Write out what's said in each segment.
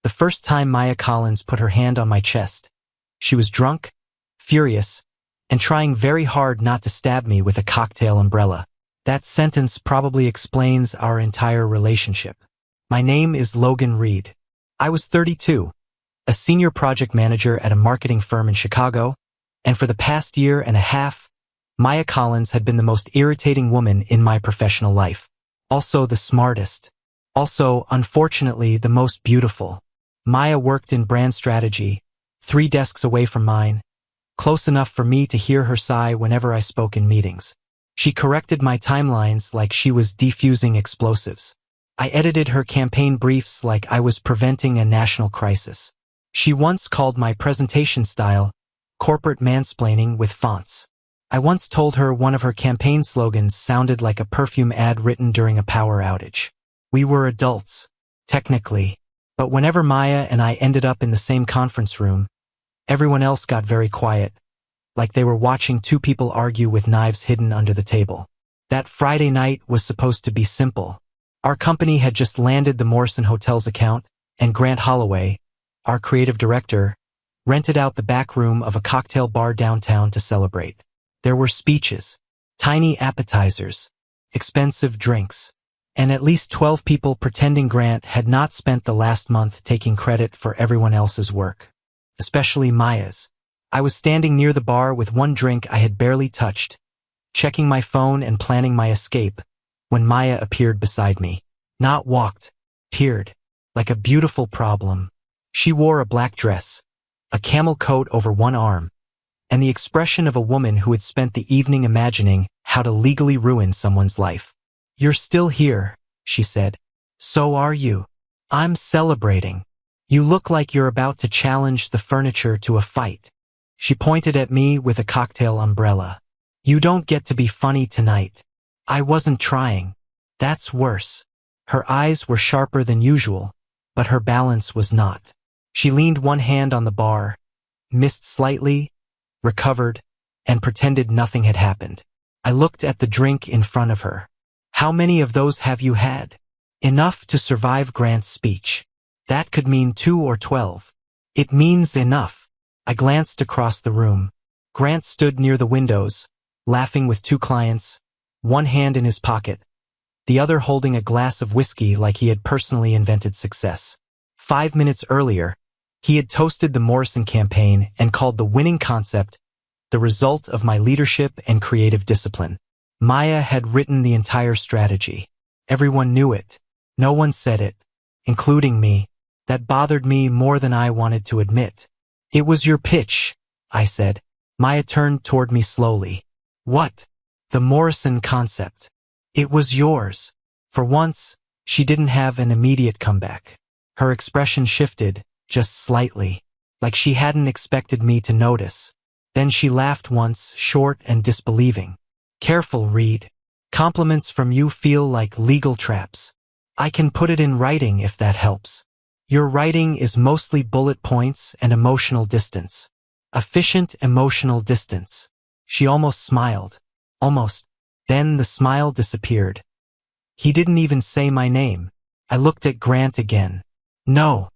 The first time Maya Collins put her hand on my chest, she was drunk, furious, and trying very hard not to stab me with a cocktail umbrella. That sentence probably explains our entire relationship. My name is Logan Reed. I was 32, a senior project manager at a marketing firm in Chicago, and for the past year and a half, Maya Collins had been the most irritating woman in my professional life. Also the smartest. Also, unfortunately, the most beautiful. Maya worked in brand strategy, 3 desks away from mine, close enough for me to hear her sigh whenever I spoke in meetings. She corrected my timelines like she was defusing explosives. I edited her campaign briefs like I was preventing a national crisis. She once called my presentation style corporate mansplaining with fonts. I once told her one of her campaign slogans sounded like a perfume ad written during a power outage. We were adults, technically, but whenever Maya and I ended up in the same conference room, everyone else got very quiet, like they were watching 2 people argue with knives hidden under the table. That Friday night was supposed to be simple. Our company had just landed the Morrison Hotels account, and Grant Holloway, our creative director, rented out the back room of a cocktail bar downtown to celebrate. There were speeches, tiny appetizers, expensive drinks, and at least 12 people pretending Grant had not spent the last month taking credit for everyone else's work, especially Maya's. I was standing near the bar with one drink I had barely touched, checking my phone and planning my escape, when Maya appeared beside me. Not walked, peered, like a beautiful problem. She wore a black dress, a camel coat over one arm, and the expression of a woman who had spent the evening imagining how to legally ruin someone's life. "You're still here," she said. "So are you. I'm celebrating. You look like you're about to challenge the furniture to a fight." She pointed at me with a cocktail umbrella. "You don't get to be funny tonight." I wasn't trying. That's worse. Her eyes were sharper than usual, but her balance was not. She leaned one hand on the bar, missed slightly, recovered, and pretended nothing had happened. I looked at the drink in front of her. "How many of those have you had?" "Enough to survive Grant's speech." "That could mean 2 or 12. "It means enough." I glanced across the room. Grant stood near the windows, laughing with 2 clients, one hand in his pocket, the other holding a glass of whiskey like he had personally invented success. 5 minutes earlier, he had toasted the Morrison campaign and called the winning concept the result of my leadership and creative discipline. Maya had written the entire strategy. Everyone knew it. No one said it, including me. That bothered me more than I wanted to admit. "It was your pitch," I said. Maya turned toward me slowly. "What?" "The Morrison concept. It was yours." For once, she didn't have an immediate comeback. Her expression shifted, just slightly, like she hadn't expected me to notice. Then she laughed once, short and disbelieving. "Careful, Reed. Compliments from you feel like legal traps. I can put it in writing if that helps. Your writing is mostly bullet points and emotional distance. Efficient emotional distance." She almost smiled. Almost. Then the smile disappeared. "He didn't even say my name." I looked at Grant again. "No.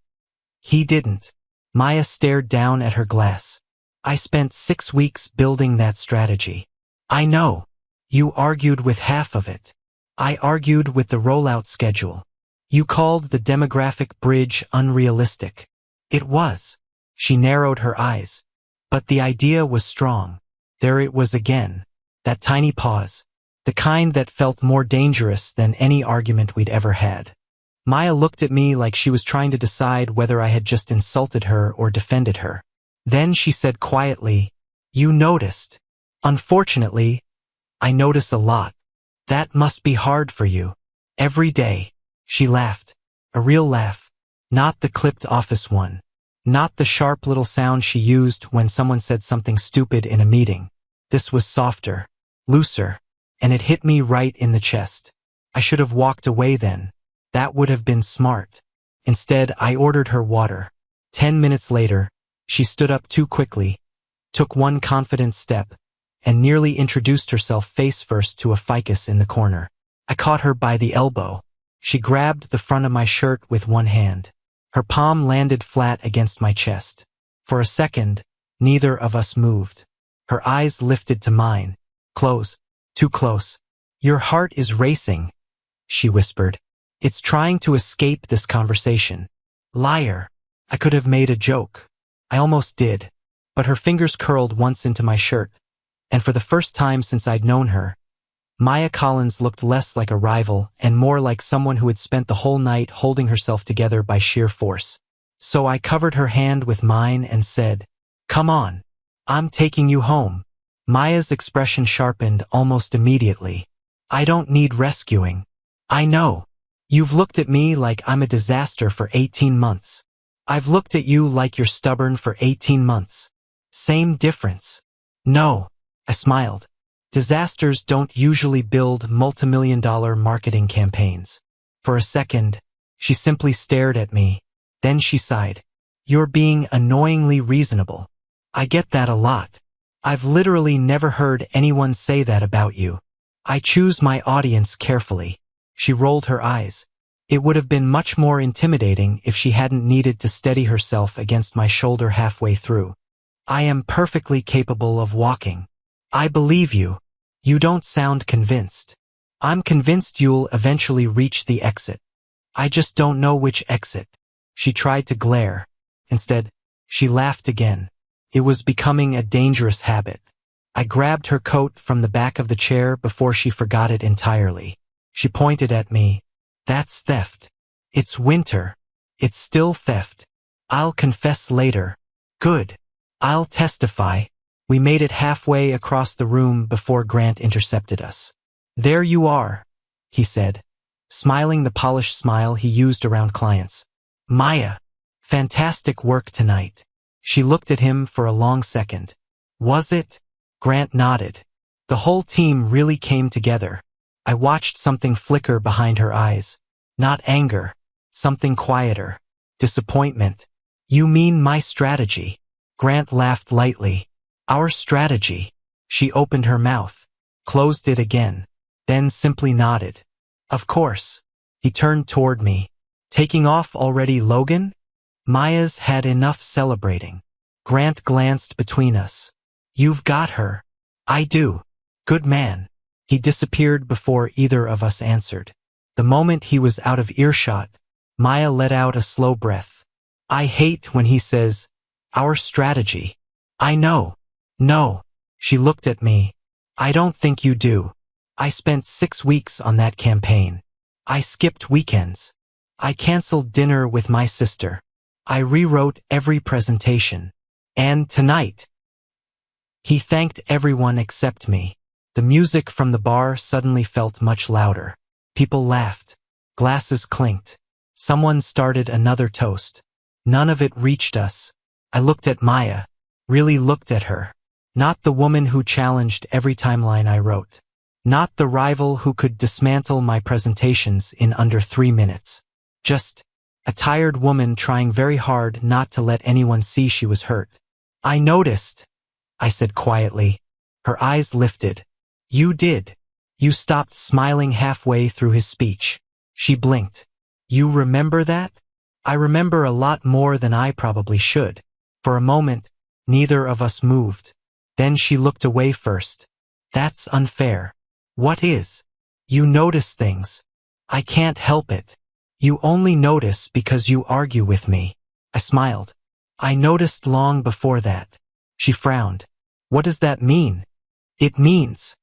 He didn't." Maya stared down at her glass. "I spent 6 weeks building that strategy." "I know. You argued with half of it. I argued with the rollout schedule. You called the demographic bridge unrealistic." "It was." She narrowed her eyes. "But the idea was strong." There it was again. That tiny pause. The kind that felt more dangerous than any argument we'd ever had. Maya looked at me like she was trying to decide whether I had just insulted her or defended her. Then she said quietly, "You noticed." "Unfortunately, I notice a lot." "That must be hard for you." "Every day." She laughed. A real laugh. Not the clipped office one. Not the sharp little sound she used when someone said something stupid in a meeting. This was softer, looser, and it hit me right in the chest. I should have walked away then. That would have been smart. Instead, I ordered her water. 10 minutes later, she stood up too quickly, took one confident step, and nearly introduced herself face first to a ficus in the corner. I caught her by the elbow. She grabbed the front of my shirt with one hand. Her palm landed flat against my chest. For a second, neither of us moved. Her eyes lifted to mine. Close. Too close. Your heart is racing, she whispered. It's trying to escape this conversation. Liar. I could have made a joke. I almost did. But her fingers curled once into my shirt, and for the first time since I'd known her, Maya Collins looked less like a rival and more like someone who had spent the whole night holding herself together by sheer force. So I covered her hand with mine and said, "Come on. I'm taking you home." Maya's expression sharpened almost immediately. "I don't need rescuing. I know. You've looked at me like I'm a disaster for 18 months. I've looked at you like you're stubborn for 18 months. Same difference." "No," I smiled. "Disasters don't usually build multimillion-dollar marketing campaigns." For a second, she simply stared at me. Then she sighed. "You're being annoyingly reasonable. I get that a lot. I've literally never heard anyone say that about you. I choose my audience carefully." She rolled her eyes. It would have been much more intimidating if she hadn't needed to steady herself against my shoulder halfway through. "I am perfectly capable of walking. I believe you. You don't sound convinced. I'm convinced you'll eventually reach the exit. I just don't know which exit." She tried to glare. Instead, she laughed again. It was becoming a dangerous habit. I grabbed her coat from the back of the chair before she forgot it entirely. She pointed at me. "That's theft. It's winter. It's still theft. I'll confess later." "Good. I'll testify." We made it halfway across the room before Grant intercepted us. "There you are," he said, smiling the polished smile he used around clients. "Maya, fantastic work tonight." She looked at him for a long second. "Was it?" Grant nodded. The whole team really came together. I watched something flicker behind her eyes. Not anger. Something quieter. Disappointment. "You mean my strategy?" Grant laughed lightly. "Our strategy." She opened her mouth, closed it again, then simply nodded. "Of course." He turned toward me. "Taking off already, Logan?" Maya's had enough celebrating. Grant glanced between us. "You've got her." "I do." "Good man." He disappeared before either of us answered. The moment he was out of earshot, Maya let out a slow breath. "I hate when he says, 'our strategy.'" "I know." "No." She looked at me. "I don't think you do. I spent 6 weeks on that campaign. I skipped weekends. I canceled dinner with my sister. I rewrote every presentation. And tonight." He thanked everyone except me. The music from the bar suddenly felt much louder. People laughed. Glasses clinked. Someone started another toast. None of it reached us. I looked at Maya. Really looked at her. Not the woman who challenged every timeline I wrote. Not the rival who could dismantle my presentations in under 3 minutes. Just a tired woman trying very hard not to let anyone see she was hurt. "I noticed," I said quietly. Her eyes lifted. "You did." You stopped smiling halfway through his speech. She blinked. "You remember that?" "I remember a lot more than I probably should." For a moment, neither of us moved. Then she looked away first. "That's unfair." "What is?" "You notice things." "I can't help it." "You only notice because you argue with me." I smiled. "I noticed long before that." She frowned. "What does that mean?" "It means."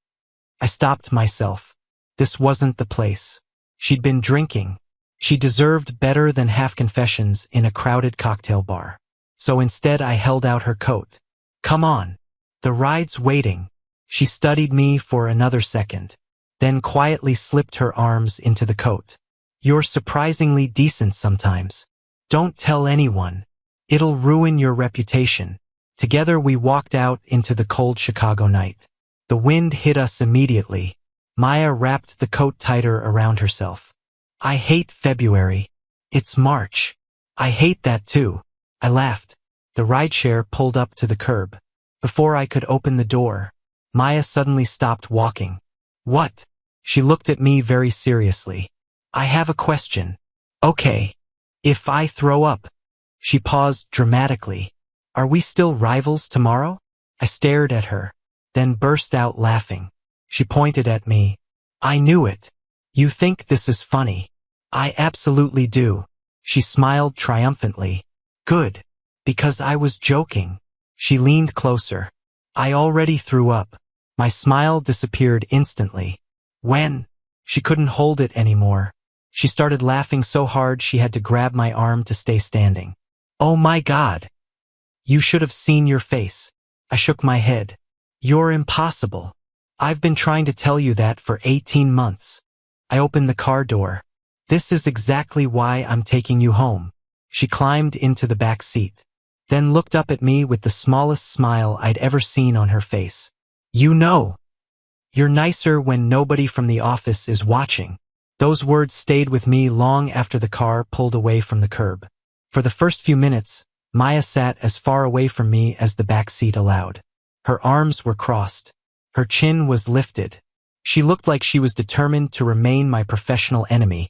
I stopped myself. This wasn't the place. She'd been drinking. She deserved better than half confessions in a crowded cocktail bar. So instead I held out her coat. "Come on. The ride's waiting." She studied me for another second, then quietly slipped her arms into the coat. "You're surprisingly decent sometimes. Don't tell anyone. It'll ruin your reputation." Together we walked out into the cold Chicago night. The wind hit us immediately. Maya wrapped the coat tighter around herself. "I hate February. It's March." "I hate that too." I laughed. The rideshare pulled up to the curb. Before I could open the door, Maya suddenly stopped walking. "What?" She looked at me very seriously. "I have a question." "Okay." If I throw up. She paused dramatically. Are we still rivals tomorrow? I stared at her, then burst out laughing. She pointed at me. I knew it. You think this is funny. I absolutely do. She smiled triumphantly. Good. Because I was joking. She leaned closer. I already threw up. My smile disappeared instantly. When? She couldn't hold it anymore. She started laughing so hard she had to grab my arm to stay standing. Oh my God. You should have seen your face. I shook my head. You're impossible. I've been trying to tell you that for 18 months. I opened the car door. This is exactly why I'm taking you home. She climbed into the back seat, then looked up at me with the smallest smile I'd ever seen on her face. You know, you're nicer when nobody from the office is watching. Those words stayed with me long after the car pulled away from the curb. For the first few minutes, Maya sat as far away from me as the back seat allowed. Her arms were crossed. Her chin was lifted. She looked like she was determined to remain my professional enemy,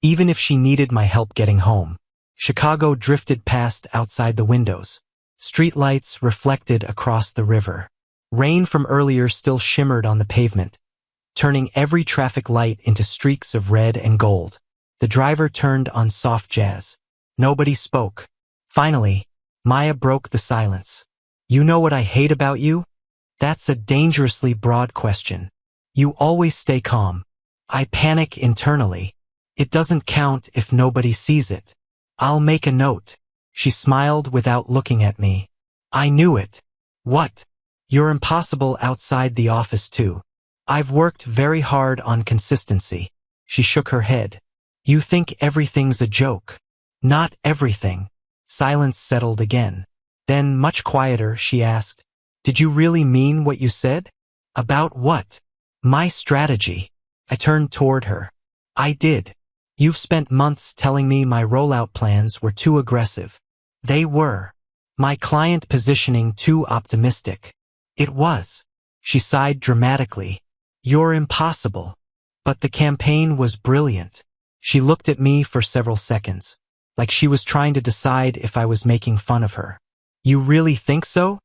even if she needed my help getting home. Chicago drifted past outside the windows. Streetlights reflected across the river. Rain from earlier still shimmered on the pavement, turning every traffic light into streaks of red and gold. The driver turned on soft jazz. Nobody spoke. Finally, Maya broke the silence. You know what I hate about you? That's a dangerously broad question. You always stay calm. I panic internally. It doesn't count if nobody sees it. I'll make a note. She smiled without looking at me. I knew it. What? You're impossible outside the office too. I've worked very hard on consistency. She shook her head. You think everything's a joke. Not everything. Silence settled again. Then, much quieter, she asked, Did you really mean what you said? About what? My strategy. I turned toward her. I did. You've spent months telling me my rollout plans were too aggressive. They were. My client positioning too optimistic. It was. She sighed dramatically. You're impossible. But the campaign was brilliant. She looked at me for several seconds, like she was trying to decide if I was making fun of her. You really think so?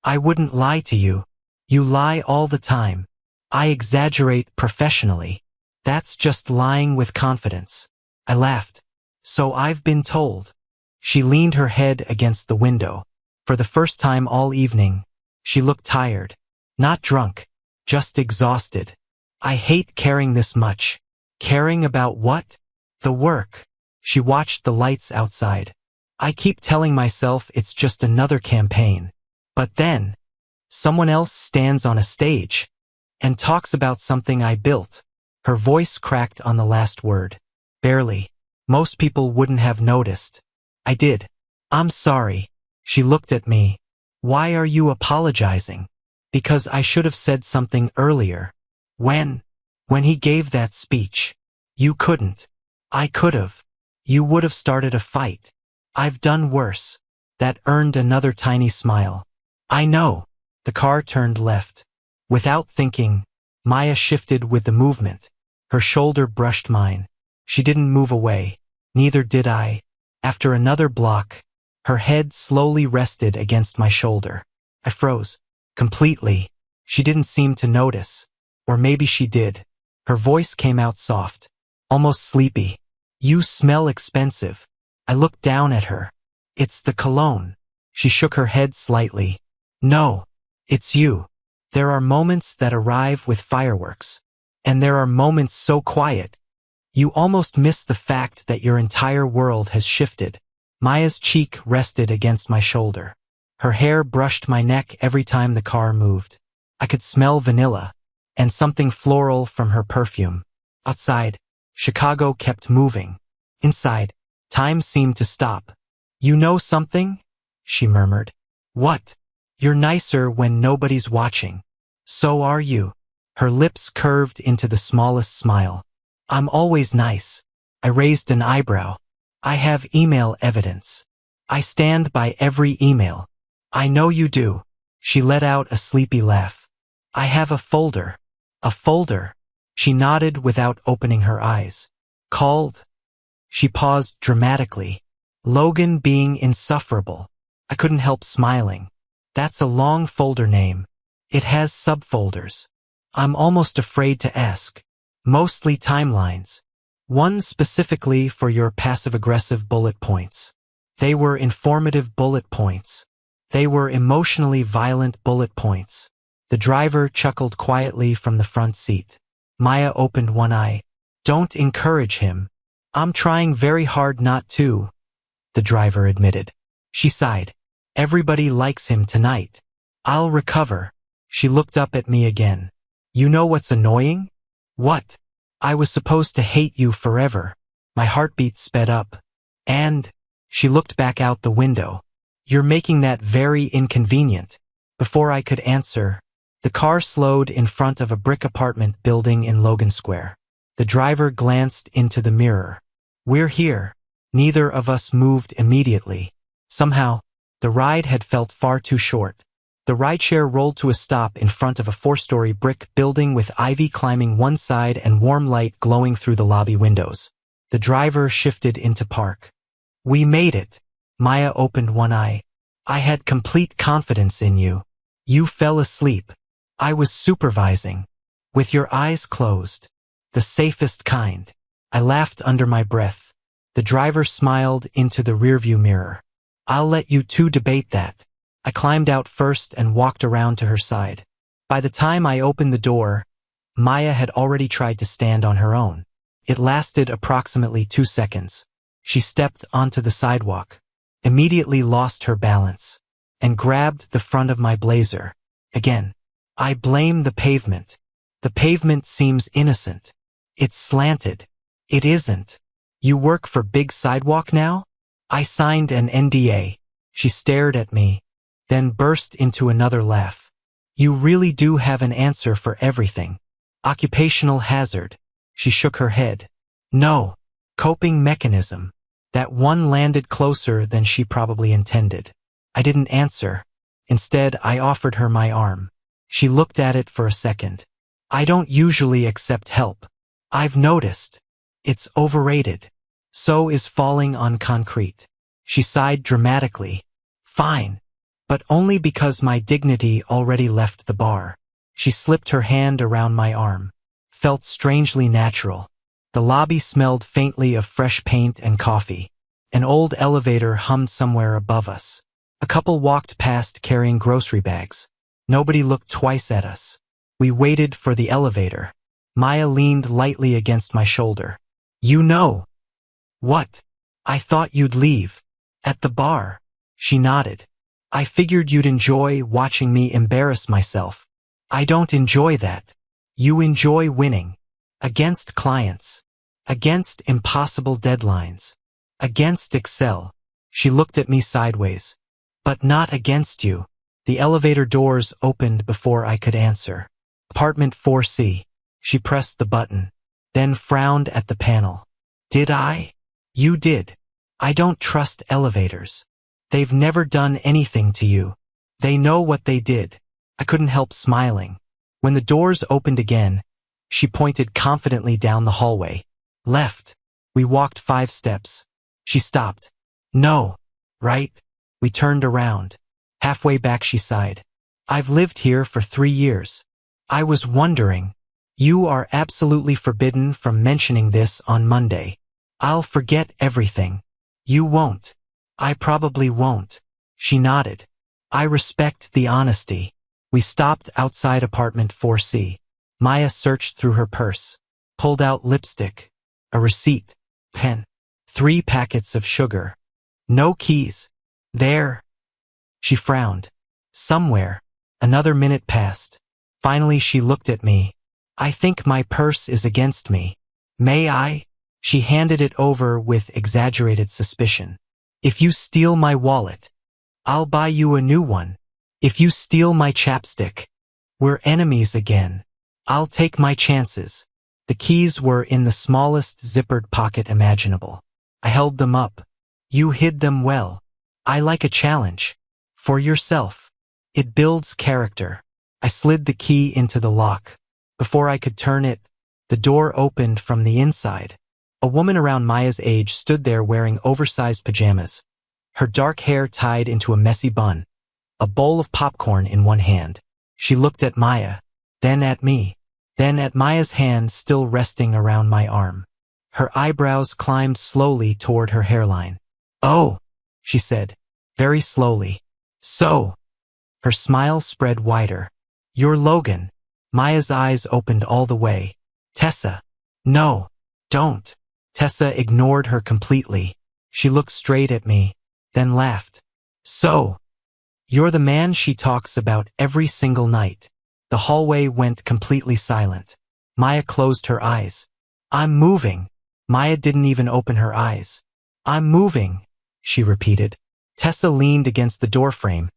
I wouldn't lie to you. You lie all the time. I exaggerate professionally. That's just lying with confidence. I laughed. So I've been told. She leaned her head against the window. For the first time all evening, she looked tired. Not drunk, just exhausted. I hate caring this much. Caring about what? The work. She watched the lights outside. I keep telling myself it's just another campaign. But then, someone else stands on a stage and talks about something I built. Her voice cracked on the last word. Barely. Most people wouldn't have noticed. I did. I'm sorry. She looked at me. Why are you apologizing? Because I should have said something earlier. When he gave that speech. You couldn't. I could have. You would have started a fight. I've done worse. That earned another tiny smile. I know. The car turned left. Without thinking, Maya shifted with the movement. Her shoulder brushed mine. She didn't move away. Neither did I. After another block, her head slowly rested against my shoulder. I froze. Completely. She didn't seem to notice. Or maybe she did. Her voice came out soft, almost sleepy. You smell expensive. I looked down at her. It's the cologne. She shook her head slightly. No, it's you. There are moments that arrive with fireworks. And there are moments so quiet. You almost miss the fact that your entire world has shifted. Maya's cheek rested against my shoulder. Her hair brushed my neck every time the car moved. I could smell vanilla and something floral from her perfume. Outside, Chicago kept moving. Inside, time seemed to stop. You know something? She murmured. What? You're nicer when nobody's watching. So are you. Her lips curved into the smallest smile. I'm always nice. I raised an eyebrow. I have email evidence. I stand by every email. I know you do. She let out a sleepy laugh. I have a folder. A folder. She nodded without opening her eyes. Called She paused dramatically. Logan being insufferable. I couldn't help smiling. That's a long folder name. It has subfolders. I'm almost afraid to ask. Mostly timelines. One specifically for your passive-aggressive bullet points. They were informative bullet points. They were emotionally violent bullet points. The driver chuckled quietly from the front seat. Maya opened one eye. Don't encourage him. I'm trying very hard not to, the driver admitted. She sighed. Everybody likes him tonight. I'll recover. She looked up at me again. You know what's annoying? What? I was supposed to hate you forever. My heartbeat sped up. And, she looked back out the window. You're making that very inconvenient. Before I could answer, the car slowed in front of a brick apartment building in Logan Square. The driver glanced into the mirror. We're here. Neither of us moved immediately. Somehow, the ride had felt far too short. The rideshare rolled to a stop in front of a 4-story brick building with ivy climbing one side and warm light glowing through the lobby windows. The driver shifted into park. We made it. Maya opened one eye. I had complete confidence in you. You fell asleep. I was supervising. With your eyes closed. The safest kind. I laughed under my breath. The driver smiled into the rearview mirror. I'll let you two debate that. I climbed out first and walked around to her side. By the time I opened the door, Maya had already tried to stand on her own. It lasted approximately 2 seconds. She stepped onto the sidewalk, immediately lost her balance, and grabbed the front of my blazer. Again, I blame the pavement. The pavement seems innocent. It's slanted. It isn't. You work for Big Sidewalk now? I signed an NDA. She stared at me, then burst into another laugh. You really do have an answer for everything. Occupational hazard. She shook her head. No. Coping mechanism. That one landed closer than she probably intended. I didn't answer. Instead, I offered her my arm. She looked at it for a second. I don't usually accept help. I've noticed. It's overrated. So is falling on concrete. She sighed dramatically. Fine. But only because my dignity already left the bar. She slipped her hand around my arm. Felt strangely natural. The lobby smelled faintly of fresh paint and coffee. An old elevator hummed somewhere above us. A couple walked past carrying grocery bags. Nobody looked twice at us. We waited for the elevator. Maya leaned lightly against my shoulder. You know. What? I thought you'd leave. At the bar. She nodded. I figured you'd enjoy watching me embarrass myself. I don't enjoy that. You enjoy winning. Against clients. Against impossible deadlines. Against Excel. She looked at me sideways. But not against you. The elevator doors opened before I could answer. Apartment 4C. She pressed the button. Then frowned at the panel. Did I? You did. I don't trust elevators. They've never done anything to you. They know what they did. I couldn't help smiling. When the doors opened again, she pointed confidently down the hallway. Left. We walked 5 steps. She stopped. No. Right? We turned around. Halfway back she sighed. I've lived here for 3 years. I was wondering. You are absolutely forbidden from mentioning this on Monday. I'll forget everything. You won't. I probably won't. She nodded. I respect the honesty. We stopped outside apartment 4C. Maya searched through her purse, pulled out lipstick, a receipt, pen, 3 packets of sugar. No keys. There. She frowned. Somewhere. Another minute passed. Finally she looked at me. I think my purse is against me. May I? She handed it over with exaggerated suspicion. If you steal my wallet, I'll buy you a new one. If you steal my chapstick, we're enemies again. I'll take my chances. The keys were in the smallest zippered pocket imaginable. I held them up. You hid them well. I like a challenge. For yourself. It builds character. I slid the key into the lock. Before I could turn it, the door opened from the inside. A woman around Maya's age stood there wearing oversized pajamas, her dark hair tied into a messy bun, a bowl of popcorn in one hand. She looked at Maya, then at me, then at Maya's hand still resting around my arm. Her eyebrows climbed slowly toward her hairline. "Oh," she said, very slowly. "So." Her smile spread wider. "You're Logan." Maya's eyes opened all the way. "Tessa." "No, don't." Tessa ignored her completely. She looked straight at me, then laughed. "So, you're the man she talks about every single night." The hallway went completely silent. Maya closed her eyes. "I'm moving." Maya didn't even open her eyes. "I'm moving," she repeated. Tessa leaned against the doorframe,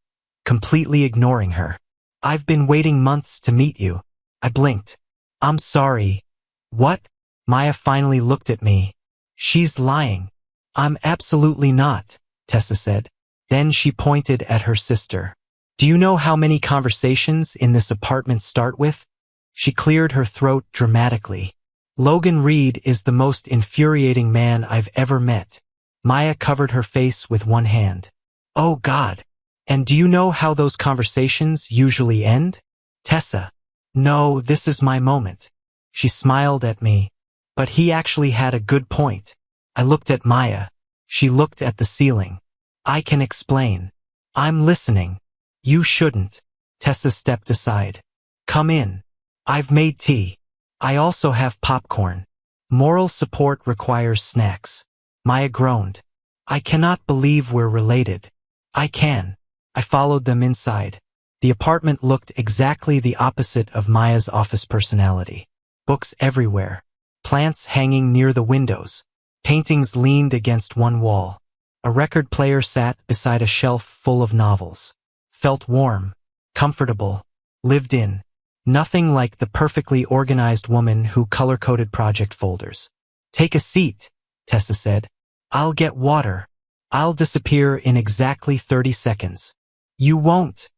completely ignoring her. "I've been waiting months to meet you." I blinked. "I'm sorry." "What?" Maya finally looked at me. "She's lying." "I'm absolutely not," Tessa said. Then she pointed at her sister. "Do you know how many conversations in this apartment start with?" She cleared her throat dramatically. "Logan Reed is the most infuriating man I've ever met." Maya covered her face with one hand. "Oh God. And do you know how those conversations usually end?" "Tessa." "No, this is my moment." She smiled at me. "But he actually had a good point." I looked at Maya. She looked at the ceiling. "I can explain." "I'm listening." "You shouldn't." Tessa stepped aside. "Come in. I've made tea. I also have popcorn." "Moral support requires snacks." Maya groaned. "I cannot believe we're related." "I can." I followed them inside. The apartment looked exactly the opposite of Maya's office personality. Books everywhere. Plants hanging near the windows. Paintings leaned against one wall. A record player sat beside a shelf full of novels. Felt warm, comfortable, lived in. Nothing like the perfectly organized woman who color-coded project folders. "Take a seat," Tessa said. "I'll get water." "I'll disappear in exactly 30 seconds. "You won't,"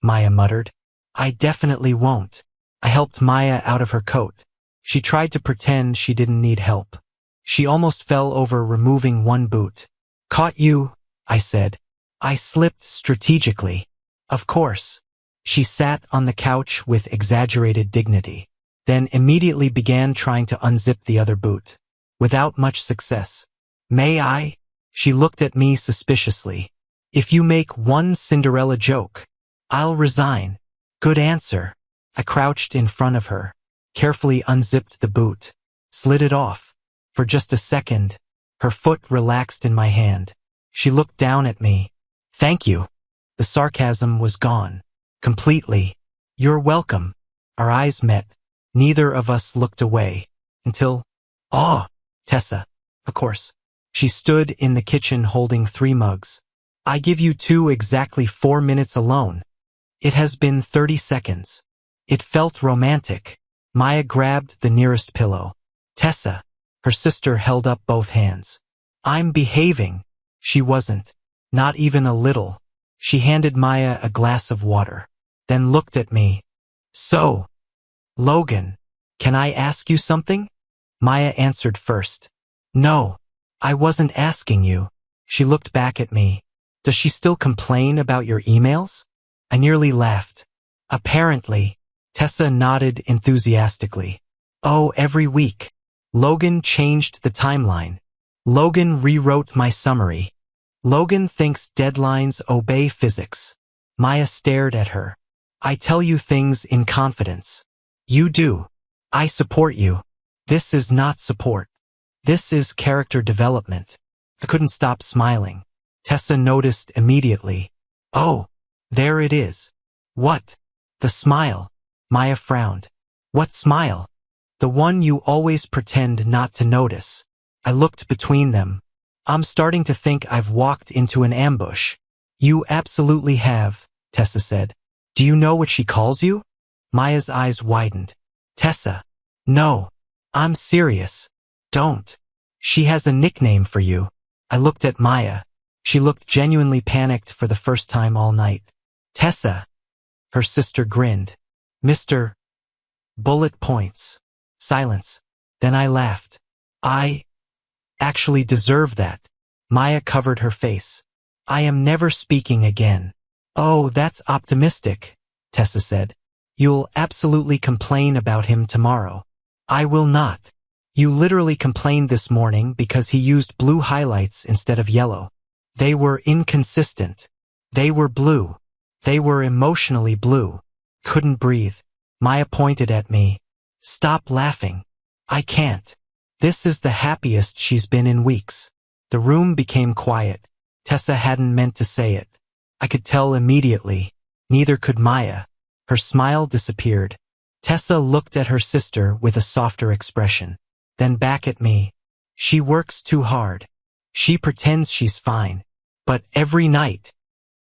Maya muttered. "I definitely won't." I helped Maya out of her coat. She tried to pretend she didn't need help. She almost fell over removing one boot. "Caught you," I said. "I slipped strategically." "Of course." She sat on the couch with exaggerated dignity, then immediately began trying to unzip the other boot. Without much success. "May I?" She looked at me suspiciously. "If you make one Cinderella joke, I'll resign." "Good answer." I crouched in front of her, carefully unzipped the boot, slid it off. For just a second, her foot relaxed in my hand. She looked down at me. "Thank you." The sarcasm was gone. Completely. "You're welcome." Our eyes met. Neither of us looked away. Until, "Oh, Tessa." "Of course." She stood in the kitchen holding 3 mugs. "I give you 2 exactly 4 minutes alone." "It has been 30 seconds. It felt romantic." Maya grabbed the nearest pillow. "Tessa." Her sister held up both hands. "I'm behaving." She wasn't. Not even a little. She handed Maya a glass of water, then looked at me. "So, Logan, can I ask you something?" Maya answered first. "No, I wasn't asking you." She looked back at me. "Does she still complain about your emails?" I nearly laughed. "Apparently." Tessa nodded enthusiastically. "Oh, every week. Logan changed the timeline. Logan rewrote my summary. Logan thinks deadlines obey physics." Maya stared at her. "I tell you things in confidence." "You do. I support you." "This is not support. This is character development." I couldn't stop smiling. Tessa noticed immediately. "Oh, there it is." "What?" "The smile." Maya frowned. "What smile?" "The one you always pretend not to notice." I looked between them. "I'm starting to think I've walked into an ambush." "You absolutely have," Tessa said. "Do you know what she calls you?" Maya's eyes widened. "Tessa." "No. I'm serious." "Don't." "She has a nickname for you." I looked at Maya. She looked genuinely panicked for the first time all night. "Tessa." Her sister grinned. "Mr. Bullet Points." Silence. Then I laughed. actually deserve that. Maya covered her face. I am never speaking again. Oh, that's optimistic, Tessa said. You'll absolutely complain about him tomorrow. I will not. You literally complained this morning because he used blue highlights instead of yellow. They were inconsistent. They were blue. They were emotionally blue. Couldn't breathe. Maya pointed at me. Stop laughing. I can't. This is the happiest she's been in weeks. The room became quiet. Tessa hadn't meant to say it. I could tell immediately. Neither could Maya. Her smile disappeared. Tessa looked at her sister with a softer expression. Then back at me. She works too hard. She pretends she's fine. But every night,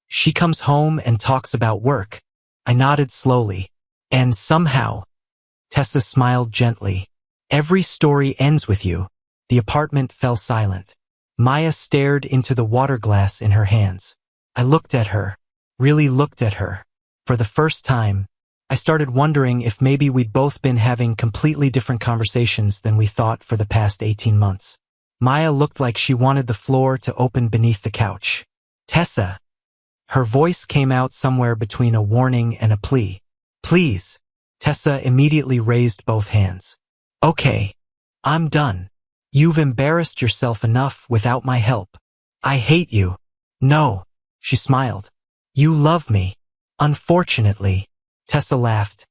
she comes home and talks about work. I nodded slowly. And somehow, Tessa smiled gently. Every story ends with you. The apartment fell silent. Maya stared into the water glass in her hands. I looked at her. Really looked at her. For the first time, I started wondering if maybe we'd both been having completely different conversations than we thought for the past 18 months. Maya looked like she wanted the floor to open beneath the couch. Tessa. Her voice came out somewhere between a warning and a plea. Please. Tessa immediately raised both hands. Okay. I'm done. You've embarrassed yourself enough without my help. I hate you. No. She smiled. You love me. Unfortunately. Tessa laughed,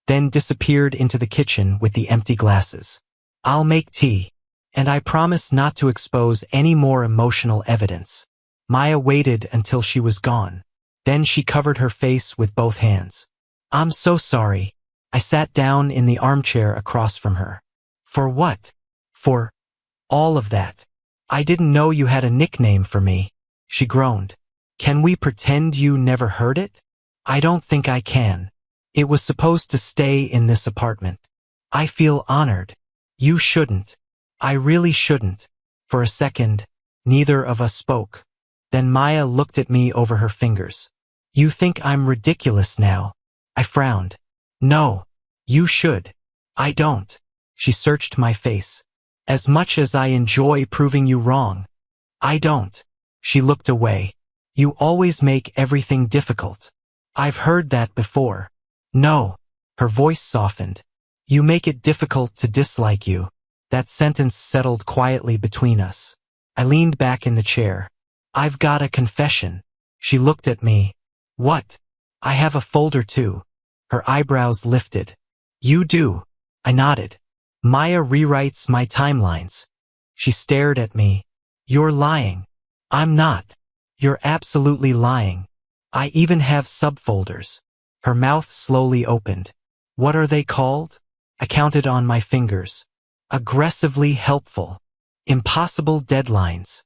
then disappeared into the kitchen with the empty glasses. I'll make tea, and I promise not to expose any more emotional evidence. Maya waited until she was gone. Then she covered her face with both hands. I'm so sorry. I sat down in the armchair across from her. For what? For all of that. I didn't know you had a nickname for me. She groaned. Can we pretend you never heard it? I don't think I can. It was supposed to stay in this apartment. I feel honored. You shouldn't. I really shouldn't. For a second, neither of us spoke. Then Maya looked at me over her fingers. You think I'm ridiculous now? I frowned. No. You should. I don't. She searched my face. As much as I enjoy proving you wrong. I don't. She looked away. You always make everything difficult. I've heard that before. No. Her voice softened. You make it difficult to dislike you. That sentence settled quietly between us. I leaned back in the chair. I've got a confession. She looked at me. What? I have a folder too. Her eyebrows lifted. You do. I nodded. Maya rewrites my timelines. She stared at me. You're lying. I'm not. You're absolutely lying. I even have subfolders. Her mouth slowly opened. What are they called? I counted on my fingers. Aggressively helpful. Impossible deadlines.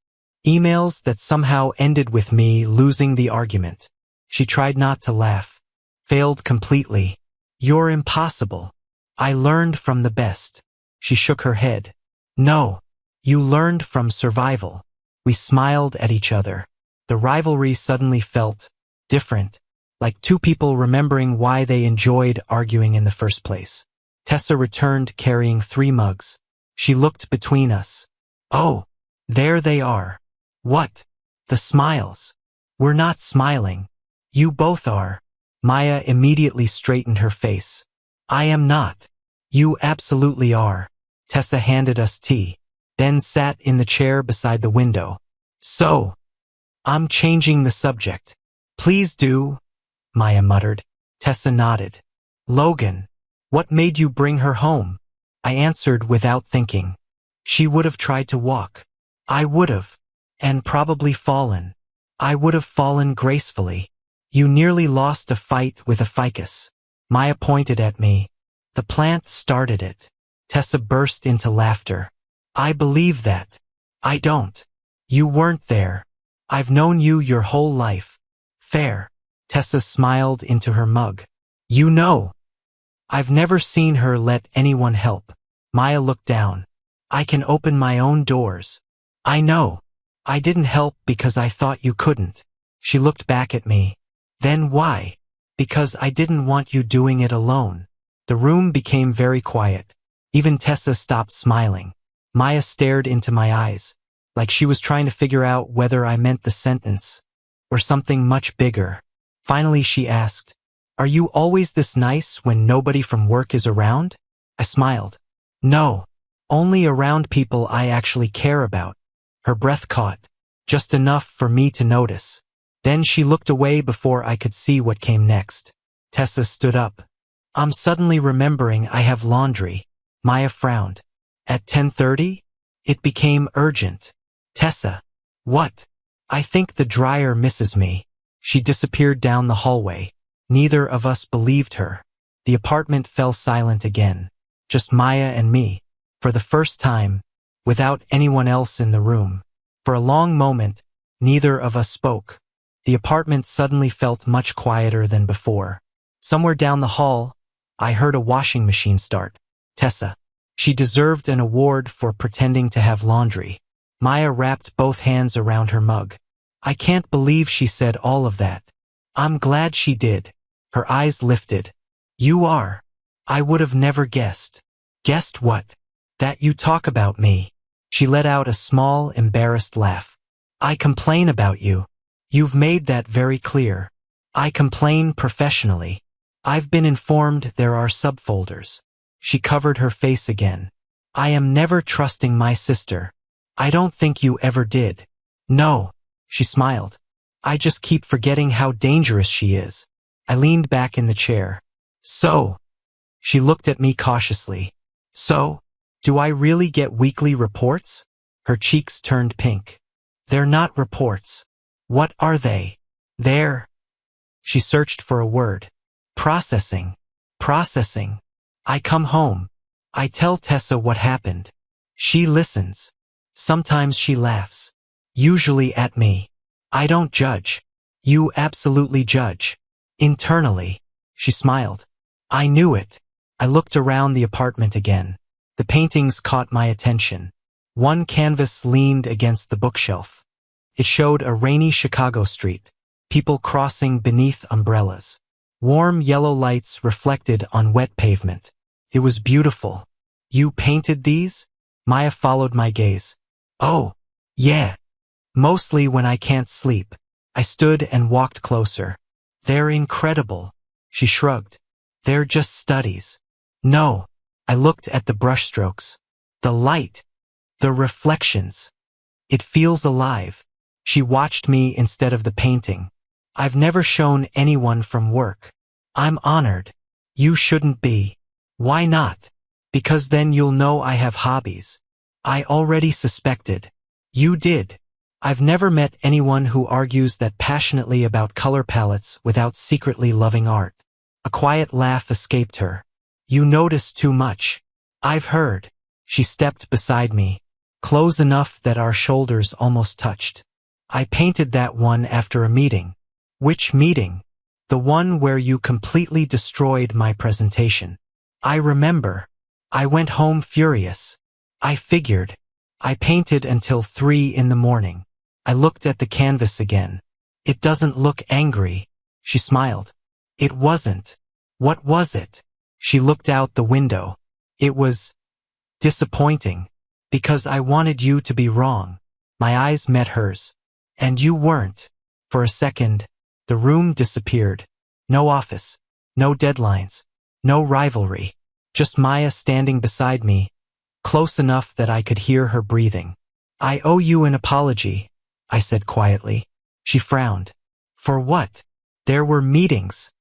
Emails that somehow ended with me losing the argument. She tried not to laugh. Failed completely. You're impossible. I learned from the best. She shook her head. No. You learned from survival. We smiled at each other. The rivalry suddenly felt different. Like two people remembering why they enjoyed arguing in the first place. Tessa returned carrying 3 mugs. She looked between us. Oh, there they are. What? The smiles. We're not smiling. You both are. Maya immediately straightened her face. I am not. You absolutely are. Tessa handed us tea, then sat in the chair beside the window. So, I'm changing the subject. Please do. Maya muttered. Tessa nodded. Logan, what made you bring her home? I answered without thinking. She would have tried to walk. I would have. And probably fallen. I would have fallen gracefully. You nearly lost a fight with a ficus. Maya pointed at me. The plant started it. Tessa burst into laughter. I believe that. I don't. You weren't there. I've known you your whole life. Fair. Tessa smiled into her mug. You know. I've never seen her let anyone help. Maya looked down. I can open my own doors. I know. I didn't help because I thought you couldn't. She looked back at me. Then why? Because I didn't want you doing it alone. The room became very quiet. Even Tessa stopped smiling. Maya stared into my eyes, like she was trying to figure out whether I meant the sentence or something much bigger. Finally, she asked, "Are you always this nice when nobody from work is around?" I smiled. "No, only around people I actually care about." Her breath caught, just enough for me to notice. Then she looked away before I could see what came next. Tessa stood up. "I'm suddenly remembering I have laundry." Maya frowned. "At 10:30? It became urgent." "Tessa." "What?" "I think the dryer misses me." She disappeared down the hallway. Neither of us believed her. The apartment fell silent again. Just Maya and me. For the first time, without anyone else in the room. For a long moment, neither of us spoke. The apartment suddenly felt much quieter than before. Somewhere down the hall, I heard a washing machine start. Tessa. She deserved an award for pretending to have laundry. Maya wrapped both hands around her mug. "I can't believe she said all of that." "I'm glad she did." Her eyes lifted. "You are. I would have never guessed." "Guessed what?" "That you talk about me." She let out a small, embarrassed laugh. "I complain about you. You've made that very clear." "I complain professionally. I've been informed there are subfolders." She covered her face again. "I am never trusting my sister." "I don't think you ever did." "No." She smiled. "I just keep forgetting how dangerous she is." I leaned back in the chair. "So?" She looked at me cautiously. "So? Do I really get weekly reports?" Her cheeks turned pink. "They're not reports." "What are they?" "They're—" She searched for a word. "Processing." "Processing." I come home. I tell Tessa what happened. She listens. Sometimes she laughs. Usually at me. I don't judge. You absolutely judge. Internally. She smiled. I knew it. I looked around the apartment again. The paintings caught my attention. One canvas leaned against the bookshelf. It showed a rainy Chicago street. People crossing beneath umbrellas. Warm yellow lights reflected on wet pavement. It was beautiful. "You painted these?" Maya followed my gaze. "Oh, yeah. Mostly when I can't sleep." I stood and walked closer. "They're incredible." She shrugged. "They're just studies." "No." I looked at the brushstrokes. "The light. The reflections. It feels alive." She watched me instead of the painting. "I've never shown anyone from work." "I'm honored." "You shouldn't be." "Why not?" "Because then you'll know I have hobbies." "I already suspected." "You did." "I've never met anyone who argues that passionately about color palettes without secretly loving art." A quiet laugh escaped her. "You notice too much." "I've heard." She stepped beside me, close enough that our shoulders almost touched. "I painted that one after a meeting." "Which meeting?" "The one where you completely destroyed my presentation." "I remember. I went home furious." "I figured." "I painted until 3 in the morning." I looked at the canvas again. "It doesn't look angry." She smiled. "It wasn't." "What was it?" She looked out the window. "It was disappointing. Because I wanted you to be wrong." My eyes met hers. "And you weren't." For a second, the room disappeared. No office. No deadlines. No rivalry. Just Maya standing beside me, close enough that I could hear her breathing. "I owe you an apology," I said quietly. She frowned. "For what?" "There were meetings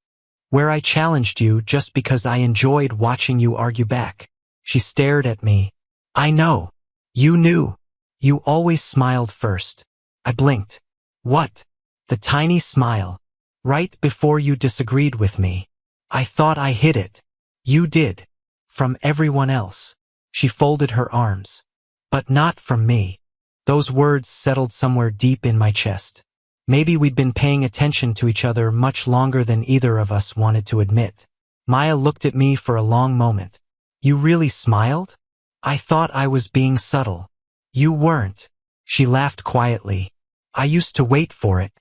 where I challenged you just because I enjoyed watching you argue back." She stared at me. "I know. You knew. You always smiled first." I blinked. "What?" "The tiny smile. Right before you disagreed with me. I thought I hid it." "You did. From everyone else." She folded her arms. "But not from me." Those words settled somewhere deep in my chest. Maybe we'd been paying attention to each other much longer than either of us wanted to admit. Maya looked at me for a long moment. "You really smiled?" "I thought I was being subtle." "You weren't." She laughed quietly. "I used to wait for it."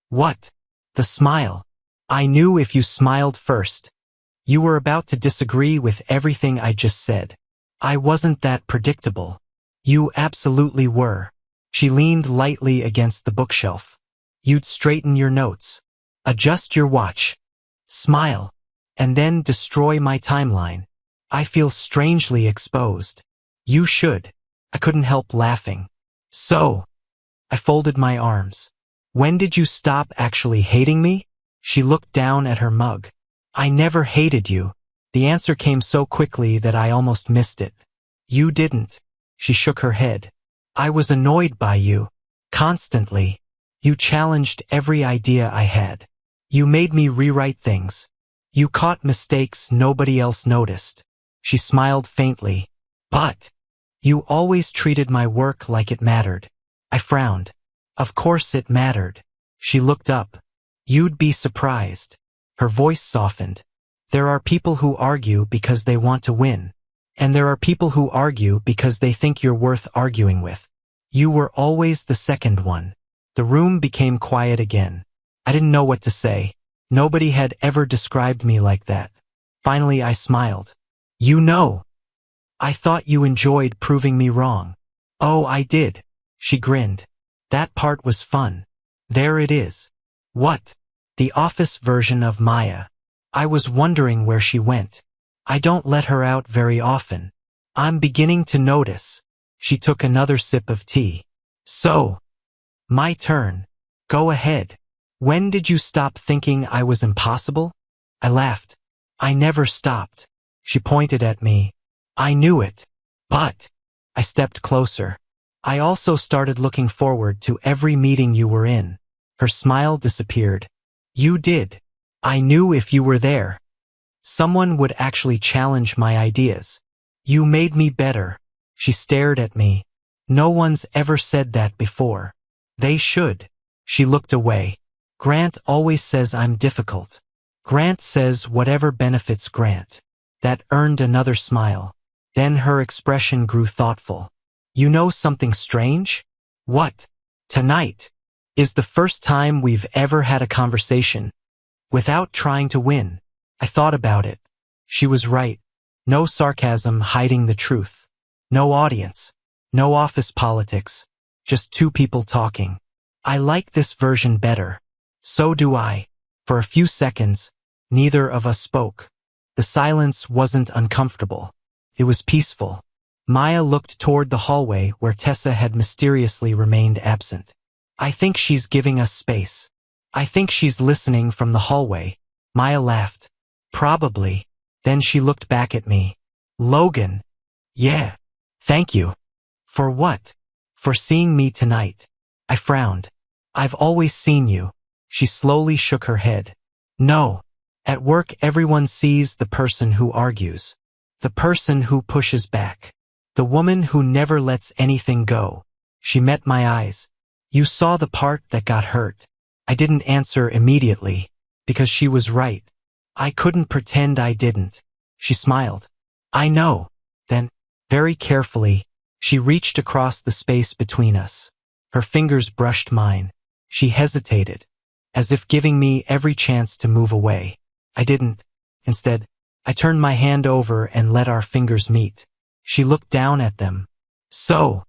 "What?" "The smile. I knew if you smiled first, you were about to disagree with everything I just said." "I wasn't that predictable." You absolutely were. She leaned lightly against the bookshelf. You'd straighten your notes, adjust your watch, smile, and then destroy my timeline. I feel strangely exposed. You should. I couldn't help laughing. So, I folded my arms. When did you stop actually hating me? She looked down at her mug. I never hated you. The answer came so quickly that I almost missed it. You didn't. She shook her head. I was annoyed by you. Constantly. You challenged every idea I had. You made me rewrite things. You caught mistakes nobody else noticed. She smiled faintly. But you always treated my work like it mattered. I frowned. Of course it mattered. She looked up. You'd be surprised. Her voice softened. There are people who argue because they want to win. And there are people who argue because they think you're worth arguing with. You were always the second one. The room became quiet again. I didn't know what to say. Nobody had ever described me like that. Finally I smiled. You know. I thought you enjoyed proving me wrong. Oh, I did. She grinned. That part was fun. There it is. What? The office version of Maya. I was wondering where she went. I don't let her out very often. I'm beginning to notice. She took another sip of tea. So, my turn. Go ahead. When did you stop thinking I was impossible? I laughed. I never stopped. She pointed at me. I knew it. But I stepped closer. I also started looking forward to every meeting you were in. Her smile disappeared. You did. I knew if you were there, someone would actually challenge my ideas. You made me better. She stared at me. No one's ever said that before. They should. She looked away. Grant always says I'm difficult. Grant says whatever benefits Grant. That earned another smile. Then her expression grew thoughtful. You know something strange? What? Tonight is the first time we've ever had a conversation without trying to win. I thought about it. She was right. No sarcasm hiding the truth. No audience. No office politics. Just two people talking. I like this version better. So do I. For a few seconds, neither of us spoke. The silence wasn't uncomfortable. It was peaceful. Maya looked toward the hallway where Tessa had mysteriously remained absent. I think she's giving us space. I think she's listening from the hallway. Maya laughed. Probably. Then she looked back at me. Logan. Yeah. Thank you. For what? For seeing me tonight. I frowned. I've always seen you. She slowly shook her head. No. At work everyone sees the person who argues. The person who pushes back. The woman who never lets anything go. She met my eyes. You saw the part that got hurt. I didn't answer immediately, because she was right. I couldn't pretend I didn't. She smiled. I know. Then, very carefully, she reached across the space between us. Her fingers brushed mine. She hesitated, as if giving me every chance to move away. I didn't. Instead, I turned my hand over and let our fingers meet. She looked down at them. So,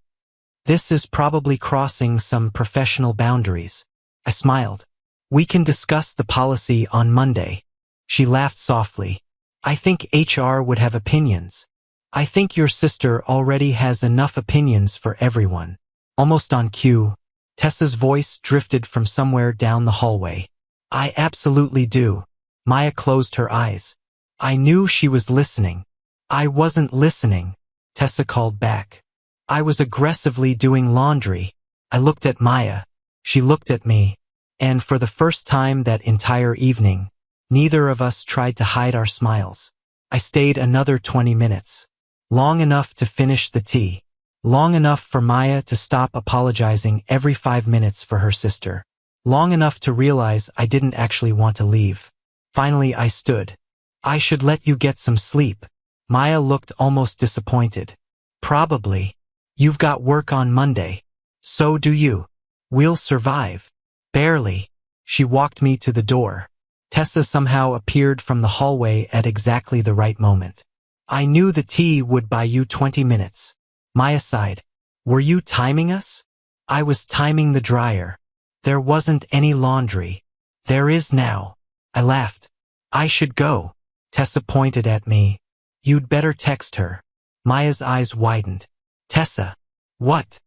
this is probably crossing some professional boundaries. I smiled. We can discuss the policy on Monday. She laughed softly. I think HR would have opinions. I think your sister already has enough opinions for everyone. Almost on cue, Tessa's voice drifted from somewhere down the hallway. I absolutely do. Maya closed her eyes. I knew she was listening. I wasn't listening, Tessa called back. I was aggressively doing laundry. I looked at Maya. She looked at me. And for the first time that entire evening, neither of us tried to hide our smiles. I stayed another 20 minutes. Long enough to finish the tea. Long enough for Maya to stop apologizing every 5 minutes for her sister. Long enough to realize I didn't actually want to leave. Finally I stood. I should let you get some sleep. Maya looked almost disappointed. Probably. You've got work on Monday. So do you. We'll survive. Barely. She walked me to the door. Tessa somehow appeared from the hallway at exactly the right moment. I knew the tea would buy you 20 minutes. Maya sighed. Were you timing us? I was timing the dryer. There wasn't any laundry. There is now. I laughed. I should go. Tessa pointed at me. You'd better text her. Maya's eyes widened. Tessa. What?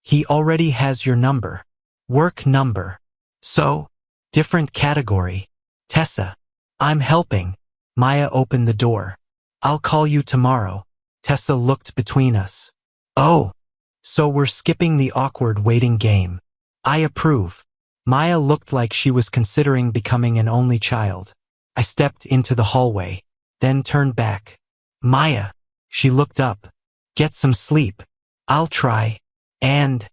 He already has your number. Work number. So? Different category. Tessa. I'm helping. Maya opened the door. I'll call you tomorrow. Tessa looked between us. Oh. So we're skipping the awkward waiting game. I approve. Maya looked like she was considering becoming an only child. I stepped into the hallway, then turned back. Maya. She looked up. Get some sleep. I'll try. And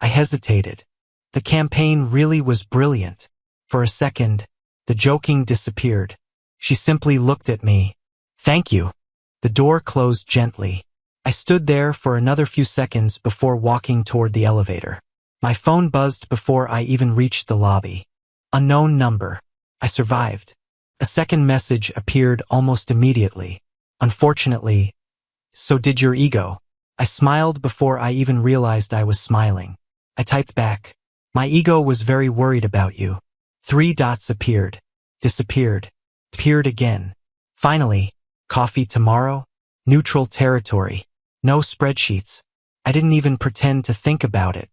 I hesitated. The campaign really was brilliant. For a second, the joking disappeared. She simply looked at me. Thank you. The door closed gently. I stood there for another few seconds before walking toward the elevator. My phone buzzed before I even reached the lobby. Unknown number. I survived. A second message appeared almost immediately. Unfortunately, so did your ego. I smiled before I even realized I was smiling. I typed back. My ego was very worried about you. 3 dots appeared, disappeared, appeared again. Finally, coffee tomorrow? Neutral territory. No spreadsheets. I didn't even pretend to think about it.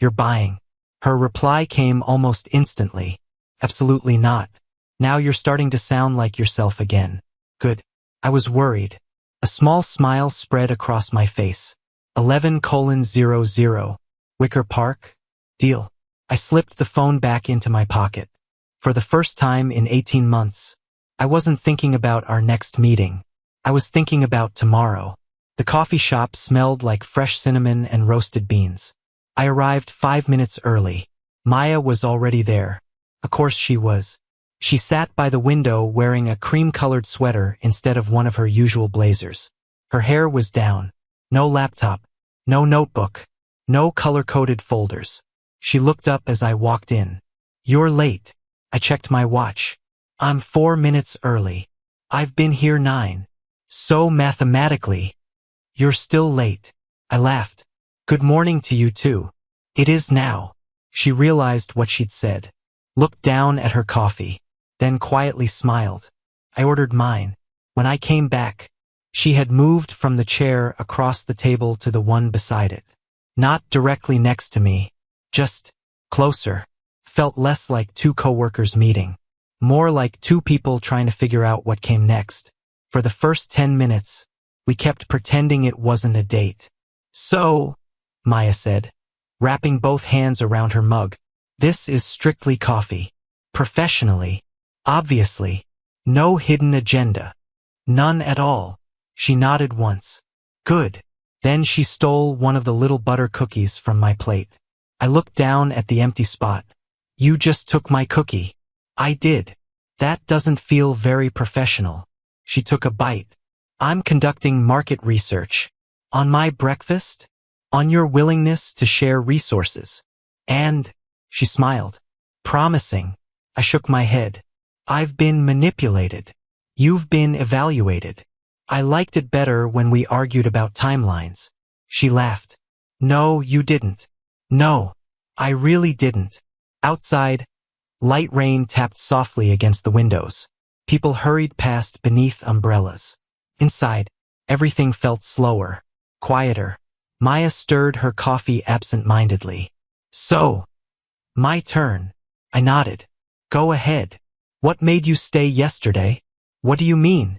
You're buying. Her reply came almost instantly. Absolutely not. Now you're starting to sound like yourself again. Good. I was worried. A small smile spread across my face. 11:00. Wicker Park? Deal. I slipped the phone back into my pocket. For the first time in 18 months, I wasn't thinking about our next meeting. I was thinking about tomorrow. The coffee shop smelled like fresh cinnamon and roasted beans. I arrived 5 minutes early. Maya was already there. Of course she was. She sat by the window wearing a cream-colored sweater instead of one of her usual blazers. Her hair was down. No laptop. No notebook. No color-coded folders. She looked up as I walked in. You're late. I checked my watch. I'm 4 minutes early. I've been here 9. So mathematically, you're still late. I laughed. Good morning to you too. It is now. She realized what she'd said. Looked down at her coffee. Then quietly smiled. I ordered mine. When I came back, she had moved from the chair across the table to the one beside it. Not directly next to me. Just closer. Felt less like 2 coworkers meeting. More like 2 people trying to figure out what came next. For the first 10 minutes, we kept pretending it wasn't a date. So, Maya said, wrapping both hands around her mug, this is strictly coffee. Professionally. Obviously. No hidden agenda. None at all. She nodded once. Good. Then she stole one of the little butter cookies from my plate. I looked down at the empty spot. You just took my cookie. I did. That doesn't feel very professional. She took a bite. I'm conducting market research. On my breakfast? On your willingness to share resources. And, she smiled. Promising. I shook my head. I've been manipulated. You've been evaluated. I liked it better when we argued about timelines. She laughed. No, you didn't. No, I really didn't. Outside, light rain tapped softly against the windows. People hurried past beneath umbrellas. Inside, everything felt slower, quieter. Maya stirred her coffee absent-mindedly. So, my turn. I nodded. Go ahead. What made you stay yesterday? What do you mean?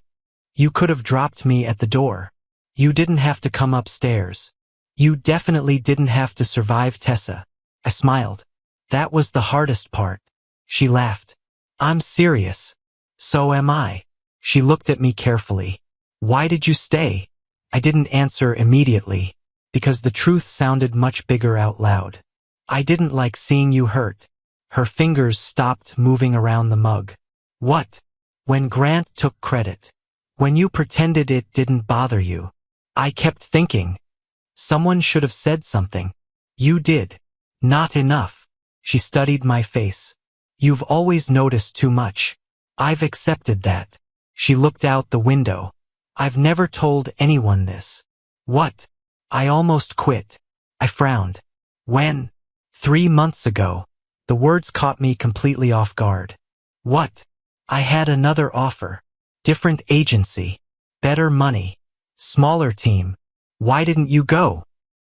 You could have dropped me at the door. You didn't have to come upstairs. You definitely didn't have to survive Tessa. I smiled. That was the hardest part. She laughed. I'm serious. So am I. She looked at me carefully. Why did you stay? I didn't answer immediately, because the truth sounded much bigger out loud. I didn't like seeing you hurt. Her fingers stopped moving around the mug. What? When Grant took credit. When you pretended it didn't bother you. I kept thinking. Someone should have said something. You did. Not enough. She studied my face. You've always noticed too much. I've accepted that. She looked out the window. I've never told anyone this. What? I almost quit. I frowned. When? 3 months ago. The words caught me completely off guard. What? I had another offer. Different agency. Better money. Smaller team. Why didn't you go?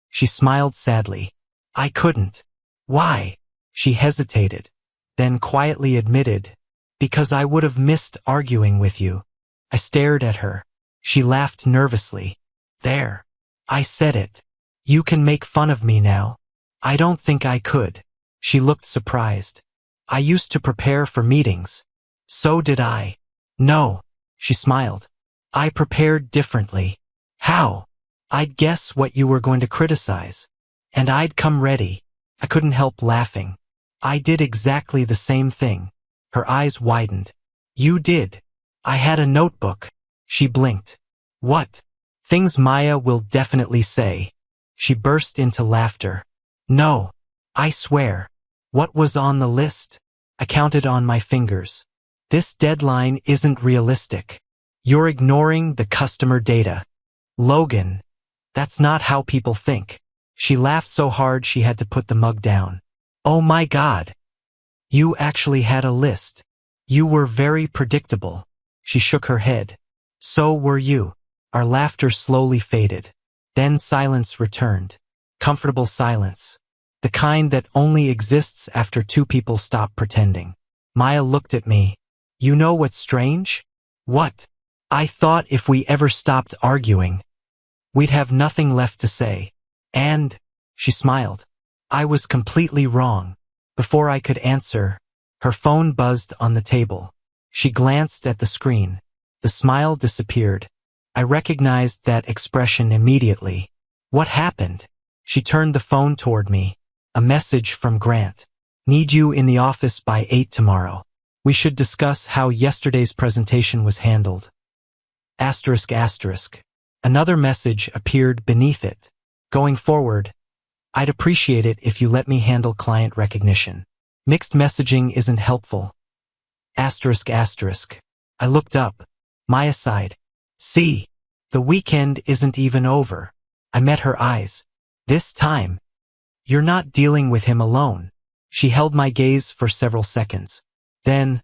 She smiled sadly. I couldn't. Why? She hesitated, then quietly admitted, because I would have missed arguing with you. I stared at her. She laughed nervously. There. I said it. You can make fun of me now. I don't think I could. She looked surprised. I used to prepare for meetings. So did I. No. She smiled. I prepared differently. How? I'd guess what you were going to criticize. And I'd come ready. I couldn't help laughing. I did exactly the same thing. Her eyes widened. You did. I had a notebook. She blinked. What? Things Maya will definitely say. She burst into laughter. No. I swear. What was on the list? I counted on my fingers. This deadline isn't realistic. You're ignoring the customer data. Logan. That's not how people think. She laughed so hard she had to put the mug down. Oh my God. You actually had a list. You were very predictable. She shook her head. So were you. Our laughter slowly faded. Then silence returned. Comfortable silence. The kind that only exists after two people stop pretending. Maya looked at me. You know what's strange? What? I thought if we ever stopped arguing, we'd have nothing left to say. And, she smiled. I was completely wrong. Before I could answer, her phone buzzed on the table. She glanced at the screen. The smile disappeared. I recognized that expression immediately. What happened? She turned the phone toward me. A message from Grant. Need you in the office by 8 tomorrow. We should discuss how yesterday's presentation was handled. ***. Another message appeared beneath it. Going forward, I'd appreciate it if you let me handle client recognition. Mixed messaging isn't helpful. ***. I looked up. Maya sighed. See, the weekend isn't even over. I met her eyes. This time, you're not dealing with him alone. She held my gaze for several seconds. Then,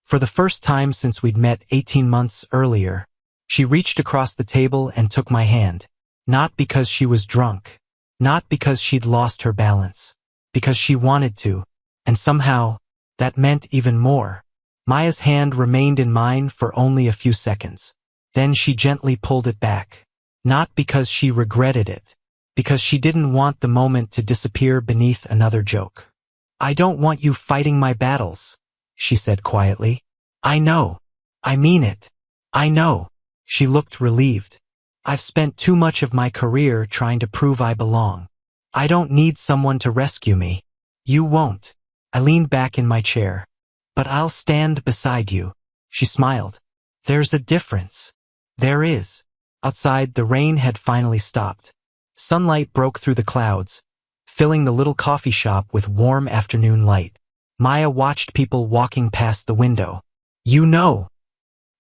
for the first time since we'd met 18 months earlier, she reached across the table and took my hand. Not because she was drunk. Not because she'd lost her balance. Because she wanted to. And somehow, that meant even more. Maya's hand remained in mine for only a few seconds. Then she gently pulled it back. Not because she regretted it. Because she didn't want the moment to disappear beneath another joke. I don't want you fighting my battles, she said quietly. I know. I mean it. I know. She looked relieved. I've spent too much of my career trying to prove I belong. I don't need someone to rescue me. You won't. I leaned back in my chair. But I'll stand beside you. She smiled. There's a difference. There is. Outside, the rain had finally stopped. Sunlight broke through the clouds, filling the little coffee shop with warm afternoon light. Maya watched people walking past the window. You know.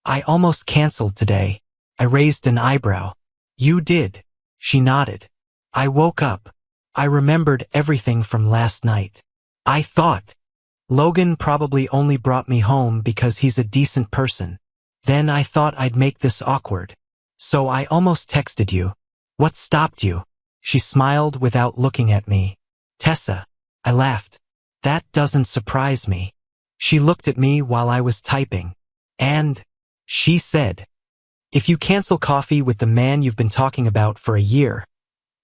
I almost canceled today. I raised an eyebrow. You did. She nodded. I woke up. I remembered everything from last night. I thought, Logan probably only brought me home because he's a decent person. Then I thought I'd make this awkward. So I almost texted you. What stopped you? She smiled without looking at me. Tessa. I laughed. That doesn't surprise me. She looked at me while I was typing. And she said, if you cancel coffee with the man you've been talking about for a year,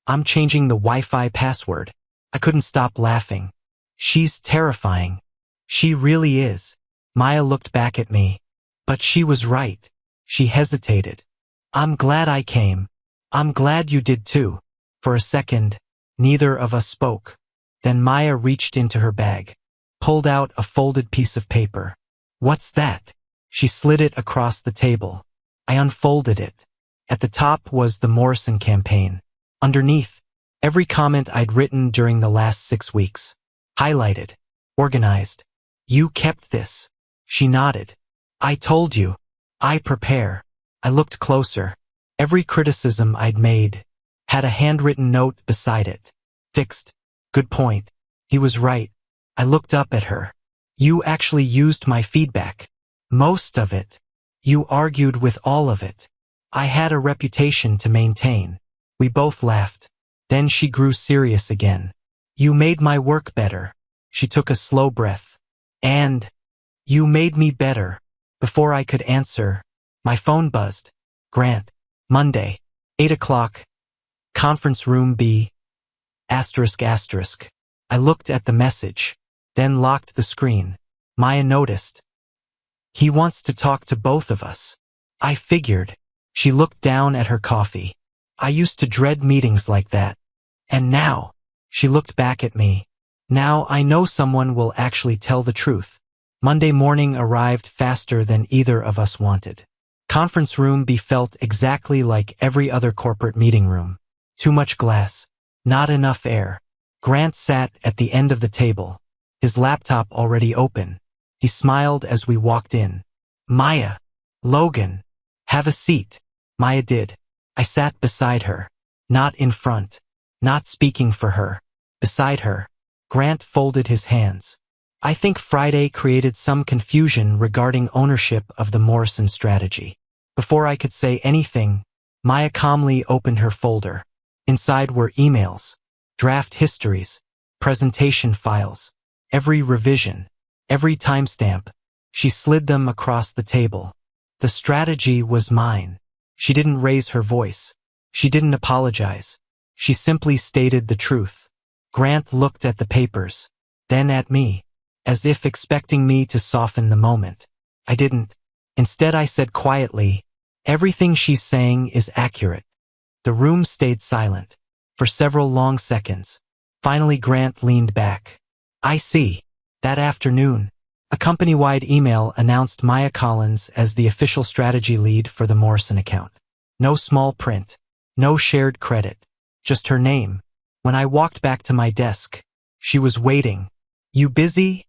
I'm changing the Wi-Fi password. I couldn't stop laughing. She's terrifying. She really is. Maya looked back at me. But she was right. She hesitated. I'm glad I came. I'm glad you did too. For a second, neither of us spoke. Then Maya reached into her bag, pulled out a folded piece of paper. What's that? She slid it across the table. I unfolded it. At the top was the Morrison campaign. Underneath, every comment I'd written during the last 6 weeks. Highlighted. Organized. You kept this. She nodded. I told you. I prepare. I looked closer. Every criticism I'd made had a handwritten note beside it. Fixed. Good point. He was right. I looked up at her. You actually used my feedback. Most of it. You argued with all of it. I had a reputation to maintain. We both laughed. Then she grew serious again. You made my work better. She took a slow breath. And you made me better. Before I could answer, my phone buzzed. Grant. Monday. 8 o'clock. Conference room B. Asterisk asterisk. I looked at the message, then locked the screen. Maya noticed. He wants to talk to both of us. I figured. She looked down at her coffee. I used to dread meetings like that. And now, she looked back at me. Now I know someone will actually tell the truth. Monday morning arrived faster than either of us wanted. Conference room B felt exactly like every other corporate meeting room. Too much glass. Not enough air. Grant sat at the end of the table, his laptop already open. He smiled as we walked in. Maya. Logan. Have a seat. Maya did. I sat beside her. Not in front. Not speaking for her. Beside her. Grant folded his hands. I think Friday created some confusion regarding ownership of the Morrison strategy. Before I could say anything, Maya calmly opened her folder. Inside were emails, draft histories, presentation files, every revision, every timestamp. She slid them across the table. The strategy was mine. She didn't raise her voice. She didn't apologize. She simply stated the truth. Grant looked at the papers, then at me, as if expecting me to soften the moment. I didn't. Instead I said quietly, everything she's saying is accurate. The room stayed silent for several long seconds. Finally Grant leaned back. I see. That afternoon, a company-wide email announced Maya Collins as the official strategy lead for the Morrison account. No small print. No shared credit. Just her name. When I walked back to my desk, she was waiting. You busy?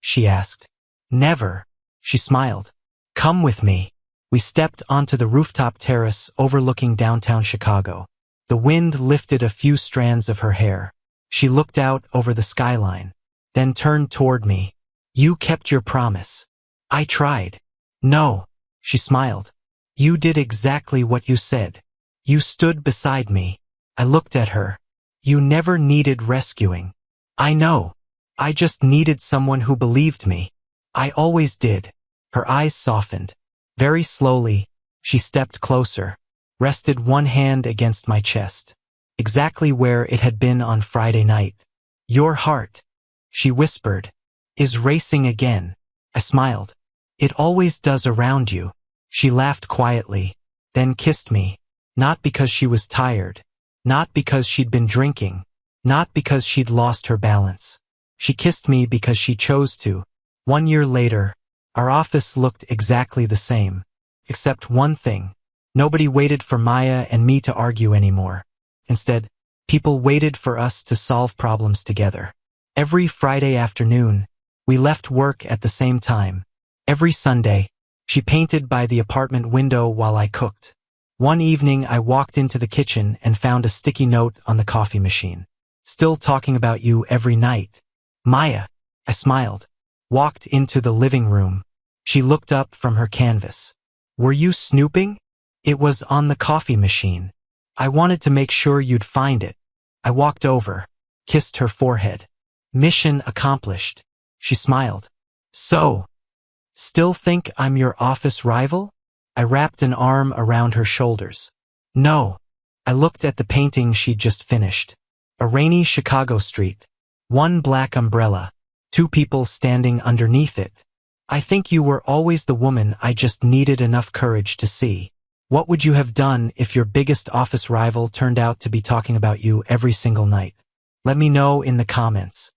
She asked. Never. She smiled. Come with me. We stepped onto the rooftop terrace overlooking downtown Chicago. The wind lifted a few strands of her hair. She looked out over the skyline, then turned toward me. You kept your promise. I tried. No. She smiled. You did exactly what you said. You stood beside me. I looked at her. You never needed rescuing. I know. I just needed someone who believed me. I always did. Her eyes softened. Very slowly, she stepped closer, rested one hand against my chest, exactly where it had been on Friday night. Your heart, she whispered, is racing again. I smiled. It always does around you. She laughed quietly, then kissed me, not because she was tired, not because she'd been drinking, not because she'd lost her balance. She kissed me because she chose to. 1 year later, our office looked exactly the same, except one thing. Nobody waited for Maya and me to argue anymore. Instead, people waited for us to solve problems together. Every Friday afternoon, we left work at the same time. Every Sunday, she painted by the apartment window while I cooked. One evening, I walked into the kitchen and found a sticky note on the coffee machine. Still talking about you every night. Maya, I smiled. Walked into the living room. She looked up from her canvas. Were you snooping? It was on the coffee machine. I wanted to make sure you'd find it. I walked over, kissed her forehead. Mission accomplished. She smiled. So, still think I'm your office rival? I wrapped an arm around her shoulders. No. I looked at the painting she'd just finished. A rainy Chicago street. One black umbrella. 2 people standing underneath it. I think you were always the woman I just needed enough courage to see. What would you have done if your biggest office rival turned out to be talking about you every single night? Let me know in the comments.